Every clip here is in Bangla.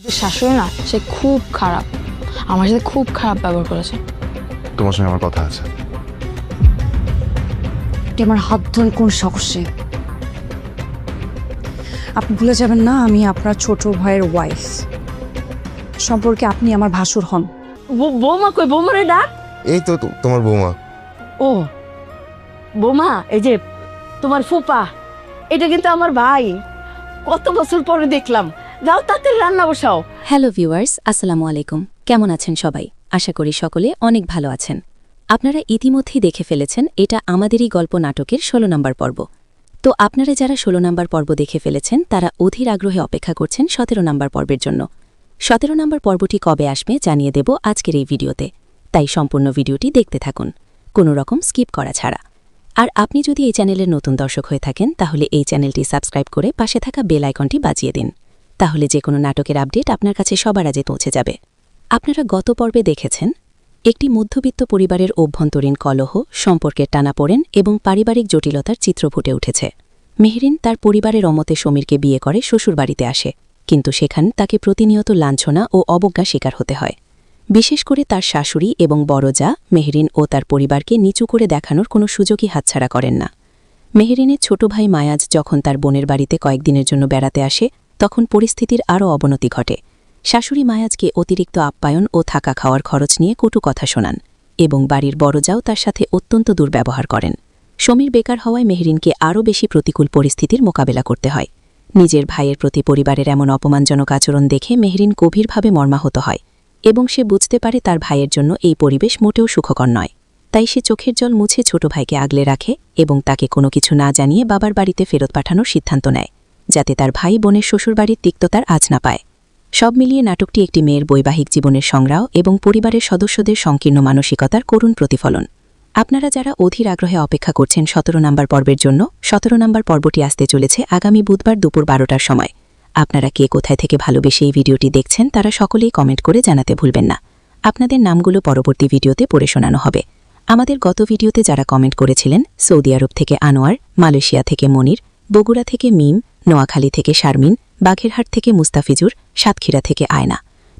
যে শাশুড়ি না সে খুব খারাপ, আমার সাথে খুব খারাপ ব্যবহার করেছে। তোমার সঙ্গে আমার কথা আছে। আমার হাত ধরে কোন সাহসে? আপনি ভুলে যাবেন না আমি আপনার ছোট ভাইয়ের ওয়াইফ, সম্পর্কে আপনি আমার ভাসুর হন। বৌমা কই? বৌমারে ডাক। এই তো তোমার বৌমা। ও বৌমা, এই যে তোমার ফুপা, এটা কিন্তু আমার ভাই। কত বছর পরে দেখলাম। যাও তাতে রান্না বসাও। হ্যালো ভিউয়ার্স, আসসালামু আলাইকুম। কেমন আছেন সবাই? আশা করি সকলে অনেক ভালো আছেন। আপনারা ইতিমধ্যেই দেখে ফেলেছেন এটা আমাদেরই গল্প নাটকের ১৬ নম্বর পর্ব। তো আপনারা যারা ১৬ নম্বর পর্ব দেখে ফেলেছেন তারা অধীর আগ্রহে অপেক্ষা করছেন ১৭ নম্বর পর্বের জন্য। ১৭ নম্বর পর্বটি কবে আসবে জানিয়ে দেব আজকের এই ভিডিওতে, তাই সম্পূর্ণ ভিডিওটি দেখতে থাকুন, কোনো রকম স্কিপ করা ছাড়া। আর আপনি যদি এই চ্যানেলের নতুন দর্শক হয়ে থাকেন তাহলে এই চ্যানেলটি সাবস্ক্রাইব করে পাশে থাকা বেল আইকনটি বাজিয়ে দিন, তাহলে যে কোনো নাটকের আপডেট আপনার কাছে সবার আগে পৌঁছে যাবে। আপনারা গত পর্বে দেখেছেন একটি মধ্যবিত্ত পরিবারের অভ্যন্তরীণ কলহ, সম্পর্কের টানাপোড়েন এবং পারিবারিক জটিলতার চিত্র ফুটে উঠেছে। মেহরিন তার পরিবারের অমতে সমীরকে বিয়ে করে শ্বশুরবাড়িতে আসে, কিন্তু সেখানে তাকে প্রতিনিয়ত লাঞ্ছনা ও অবজ্ঞা শিকার হতে হয়। বিশেষ করে তার শাশুড়ি এবং বড় জা মেহরিন ও তার পরিবারকে নিচু করে দেখানোর কোনো সুযোগই হাতছাড়া করেন না। মেহরিনের ছোট ভাই মায়াজ যখন তার বোনের বাড়িতে কয়েকদিনের জন্য বেড়াতে আসে তখন পরিস্থিতির আরও অবনতি ঘটে। শাশুড়ি মায়াজকে অতিরিক্ত আপ্যায়ন ও থাকা খাওয়ার খরচ নিয়ে কটু কথা শোনান এবং বাড়ির বড়জাও তার সাথে অত্যন্ত দুর্ব্যবহার করেন। সমীর বেকার হওয়ায় মেহরিনকে আরও বেশি প্রতিকূল পরিস্থিতির মোকাবেলা করতে হয়। নিজের ভাইয়ের প্রতি পরিবারের এমন অপমানজনক আচরণ দেখে মেহরিন গভীরভাবে মর্মাহত হয় এবং সে বুঝতে পারে তার ভাইয়ের জন্য এই পরিবেশ মোটেও সুখকর নয়। তাই সে চোখের জল মুছে ছোট ভাইকে আগলে রাখে এবং তাকে কোনো কিছু না জানিয়ে বাবার বাড়িতে ফেরত পাঠানোর সিদ্ধান্ত নেয়, যাতে তার ভাই বোনের শ্বশুরবাড়ির তিক্ততার আঁচ না পায়। সব মিলিয়ে নাটকটি একটি মেয়ের বৈবাহিক জীবনের সংগ্রাম এবং পরিবারের সদস্যদের সংকীর্ণ মানসিকতার করুণ প্রতিফলন। আপনারা যারা অধীর আগ্রহে অপেক্ষা করছেন ১৭ নম্বর পর্বের জন্য, ১৭ নম্বর পর্বটি আসতে চলেছে আগামী বুধবার দুপুর ১২টার সময়। আপনারা কে কোথায় থেকে ভালোবেসে এই ভিডিওটি দেখছেন তারা সকলেই কমেন্ট করে জানাতে ভুলবেন না। আপনাদের নামগুলো পরবর্তী ভিডিওতে পড়ে শোনানো হবে। আমাদের গত ভিডিওতে যারা কমেন্ট করেছিলেন, সৌদি আরব থেকে আনোয়ার, মালয়েশিয়া থেকে মনির, বগুড়া থেকে মিম, নোয়াখালী থেকে শারমিন, বাঘেরহাট থেকে মুস্তাফিজুর, সাতক্ষীরা থেকে আয়না,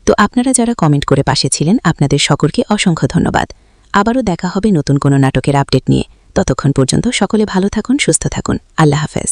তো আপনারা যারা কমেন্ট করে পাশে ছিলেন আপনাদের সকলকে অসংখ্য ধন্যবাদ। আবারও দেখা হবে নতুন কোনো নাটকের আপডেট নিয়ে। ততক্ষণ পর্যন্ত সকলে ভালো থাকুন, সুস্থ থাকুন। আল্লাহ হাফেজ।